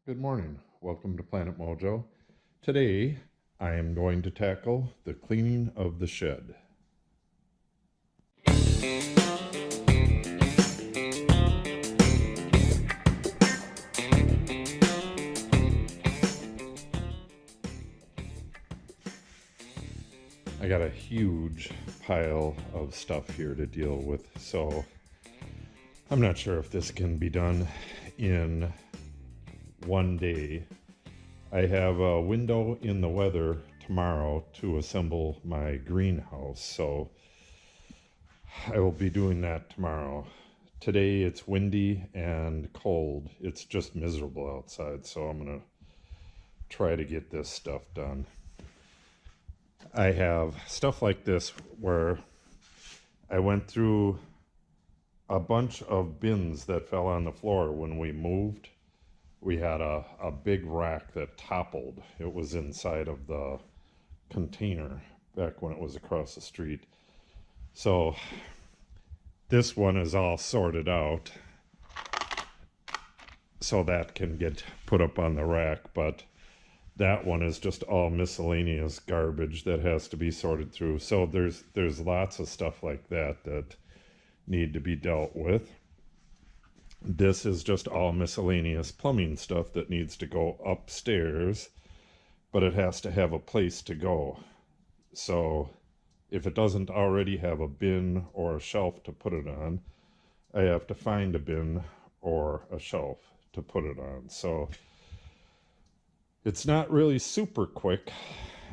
Good morning. Welcome to Planet Mojo. Today, I am going to tackle the cleaning of the shed. I got a huge pile of stuff here to deal with, so I'm not sure if this can be done in one day. I have a window in the weather tomorrow to assemble my greenhouse, so I will be doing that tomorrow. Today it's windy and cold. It's just miserable outside, so I'm gonna try to get this stuff done. I have stuff like this where I went through a bunch of bins that fell on the floor when we moved. We had a big rack that toppled. It was inside of the container back when it was across the street. So this one is all sorted out so that can get put up on the rack, but that one is just all miscellaneous garbage that has to be sorted through. So there's lots of stuff like that that need to be dealt with. This is just all miscellaneous plumbing stuff that needs to go upstairs, but it has to have a place to go. So if it doesn't already have a bin or a shelf to put it on, I have to find a bin or a shelf to put it on. So it's not really super quick.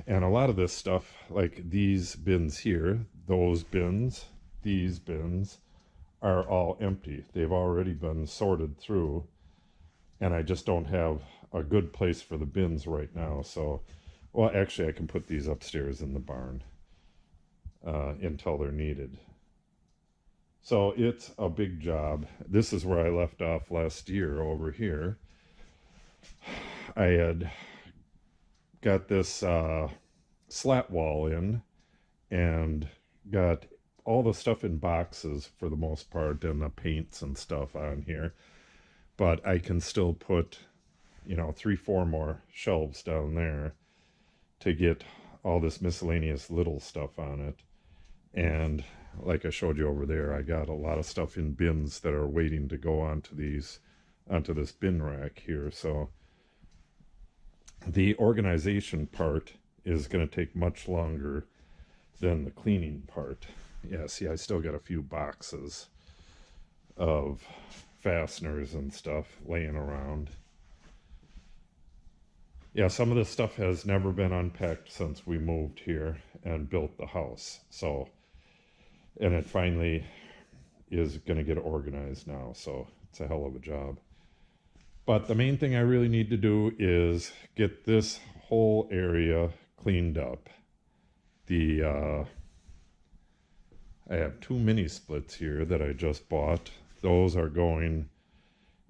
And a lot of this stuff, like these bins here, those bins, these bins, are all empty. They've already been sorted through, and I just don't have a good place for the bins right now. So, well, actually I can put these upstairs in the barn until they're needed. So it's a big job. This is where I left off last year over here. I had got this slat wall in and got all the stuff in boxes for the most part, and the paints and stuff on here, but I can still put 3-4 more shelves down there to get all this miscellaneous little stuff on it. And like I showed you over there, I got a lot of stuff in bins that are waiting to go onto this bin rack here. So the organization part is going to take much longer than the cleaning part. Yeah, see, I still got a few boxes of fasteners and stuff laying around. Yeah, some of this stuff has never been unpacked since we moved here and built the house. So, and it finally is going to get organized now, so it's a hell of a job. But the main thing I really need to do is get this whole area cleaned up. I have 2 mini splits here that I just bought. Those are going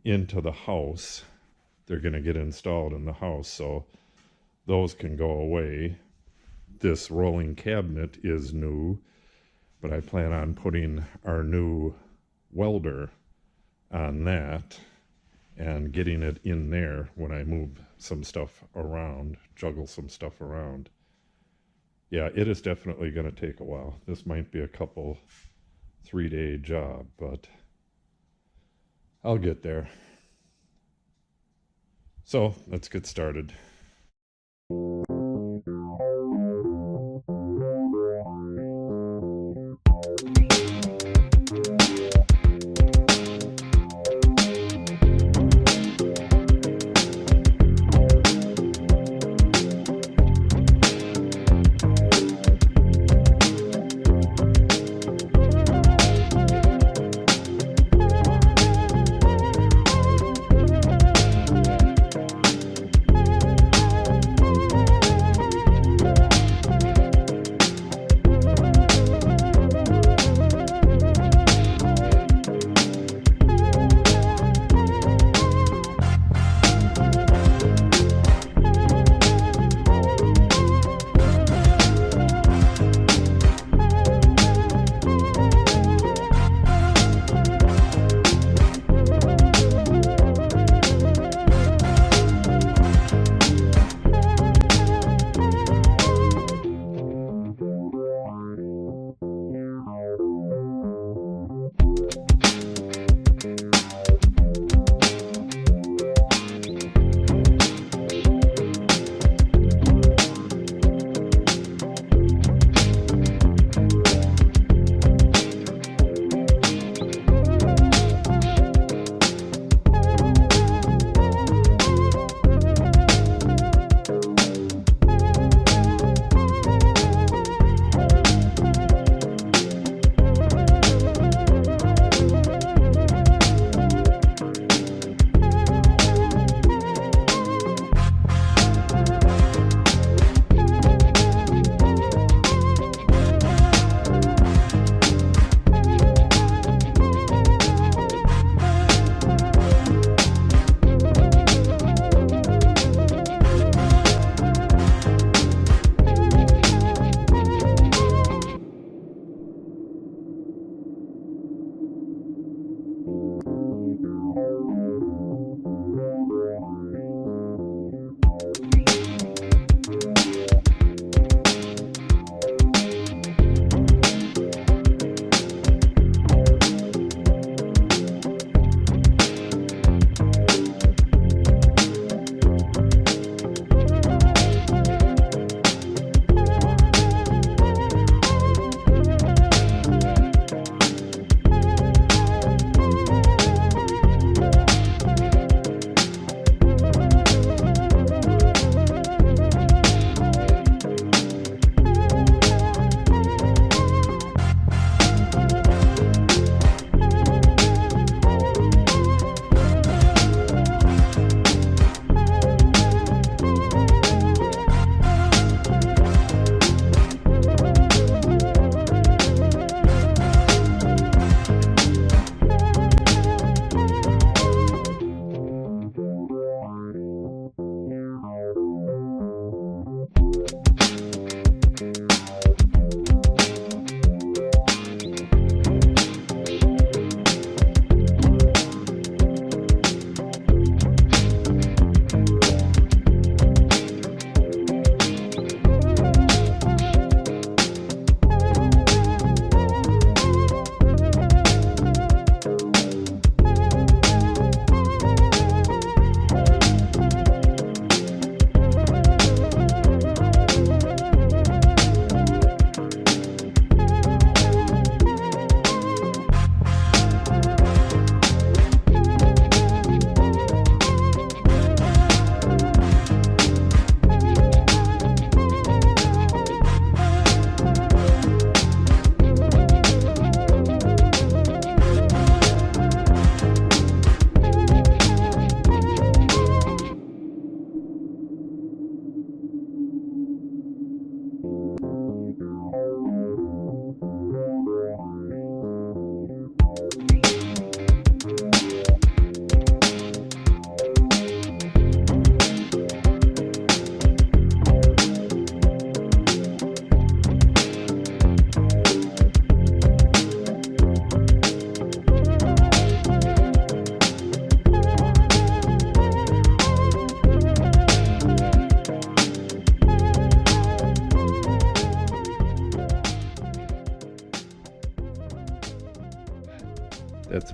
into the house. They're going to get installed in the house, so those can go away. This rolling cabinet is new, but I plan on putting our new welder on that and getting it in there when I move some stuff around, juggle some stuff around. Yeah, it is definitely going to take a while. This might be a couple 3-day job, but I'll get there. So let's get started.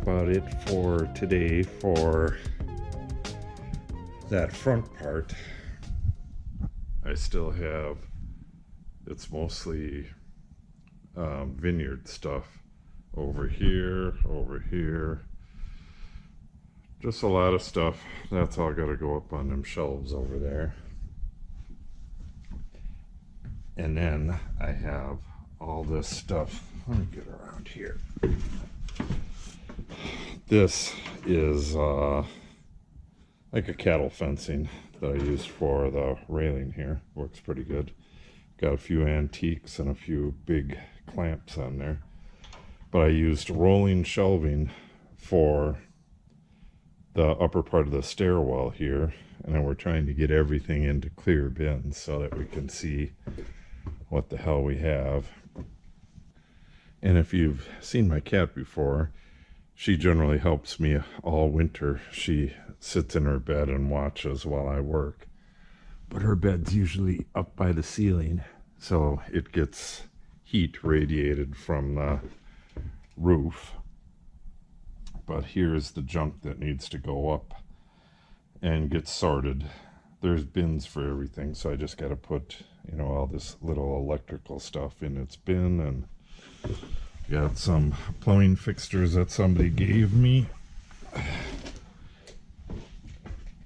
about it for today for that front part. I still have, it's mostly vineyard stuff over here, just a lot of stuff. That's all got to go up on them shelves over there. And then I have all this stuff. Let me get around here. This is like a cattle fencing that I used for the railing here. Works pretty good. Got a few antiques and a few big clamps on there. But I used rolling shelving for the upper part of the stairwell here. And then we're trying to get everything into clear bins so that we can see what the hell we have. And if you've seen my cat before, she generally helps me all winter. She sits in her bed and watches while I work. But her bed's usually up by the ceiling, so it gets heat radiated from the roof. But here's the junk that needs to go up and get sorted. There's bins for everything, so I just got to put, you know, all this little electrical stuff in its bin, and got some plumbing fixtures that somebody gave me.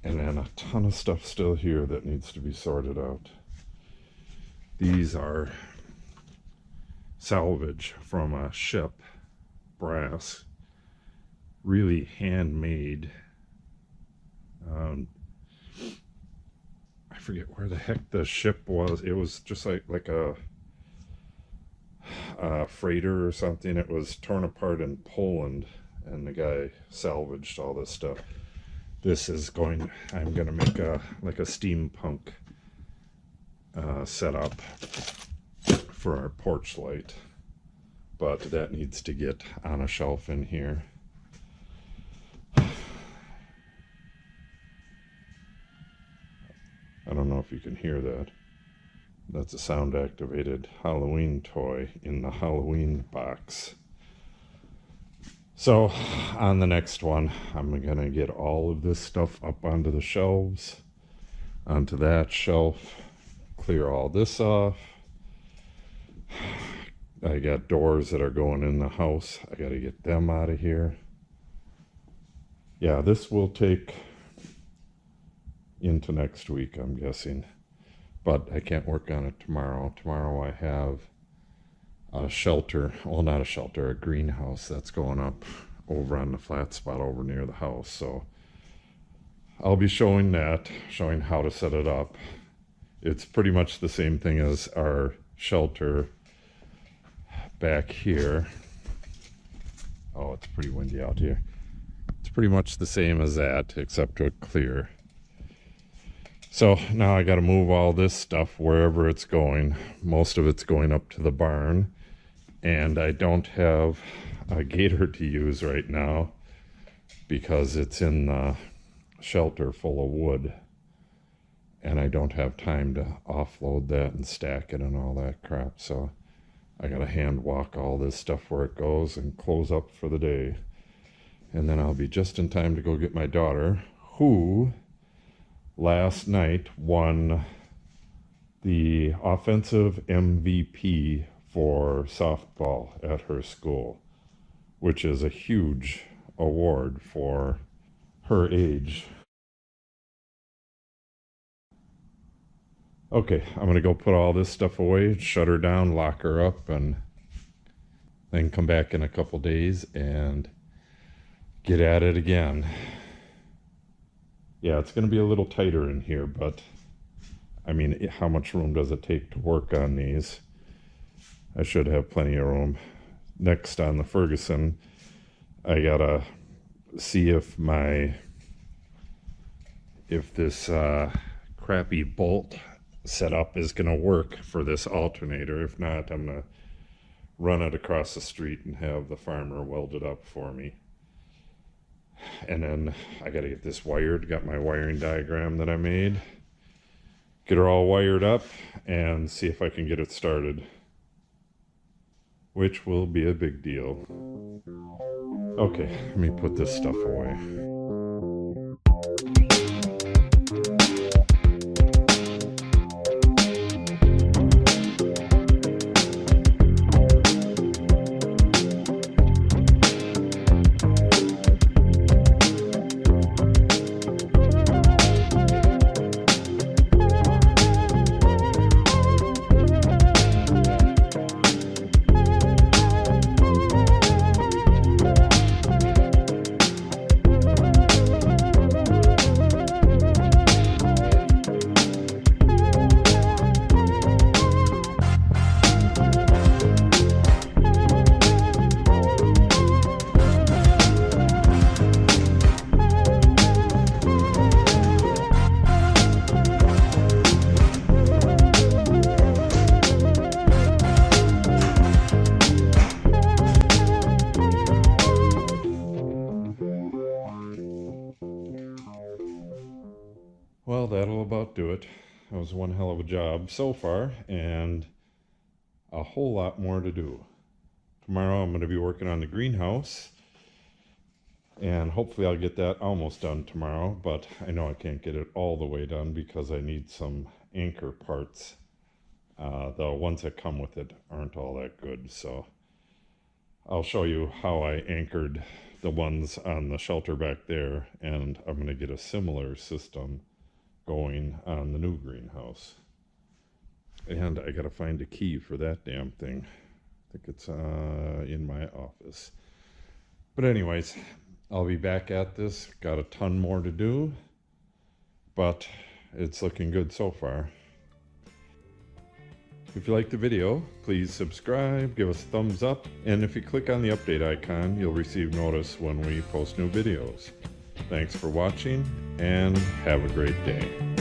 And then a ton of stuff still here that needs to be sorted out. These are salvage from a ship, brass, really handmade. I forget where the heck the ship was. It was just like a freighter or something. It was torn apart in Poland, and the guy salvaged all this stuff. This is going, I'm going to make like a steampunk setup for our porch light, but that needs to get on a shelf in here. I don't know if you can hear that. That's a sound activated Halloween toy in the Halloween box. So on the next one, I'm gonna get all of this stuff up onto the shelves, onto that shelf, clear all this off. I got doors that are going in the house. I gotta get them out of here. Yeah, this will take into next week, I'm guessing. But I can't work on it tomorrow. Tomorrow I have a shelter, well, not a shelter, a greenhouse that's going up over on the flat spot over near the house. So I'll be showing that, showing how to set it up. It's pretty much the same thing as our shelter back here. Oh, it's pretty windy out here. It's pretty much the same as that, except to clear. So now I got to move all this stuff wherever it's going. Most of it's going up to the barn, and I don't have a gator to use right now because it's in the shelter full of wood, and I don't have time to offload that and stack it and all that crap. So I got to hand walk all this stuff where it goes and close up for the day. And then I'll be just in time to go get my daughter, who last night won the offensive MVP for softball at her school, which is a huge award for her age. Okay, I'm going to go put all this stuff away, shut her down, lock her up, and then come back in a couple days and get at it again. Yeah, it's going to be a little tighter in here, but I mean, how much room does it take to work on these? I should have plenty of room. Next on the Ferguson, I gotta see if this crappy bolt setup is gonna work for this alternator. If not, I'm gonna run it across the street and have the farmer weld it up for me. And then I gotta get this wired. Got my wiring diagram that I made. Get her all wired up and see if I can get it started. which will be a big deal. Okay, let me put this stuff away. Well, that'll about do it. That was one hell of a job so far, and a whole lot more to do. Tomorrow I'm going to be working on the greenhouse, and hopefully I'll get that almost done tomorrow, but I know I can't get it all the way done because I need some anchor parts. The ones that come with it aren't all that good, so I'll show you how I anchored the ones on the shelter back there, and I'm going to get a similar system going on the new greenhouse. And I gotta find a key for that damn thing. I think it's in my office. But anyways, I'll be back at this. Got a ton more to do, but it's looking good so far. If you liked the video, please subscribe, give us a thumbs up, and if you click on the update icon, you'll receive notice when we post new videos. Thanks for watching, and have a great day.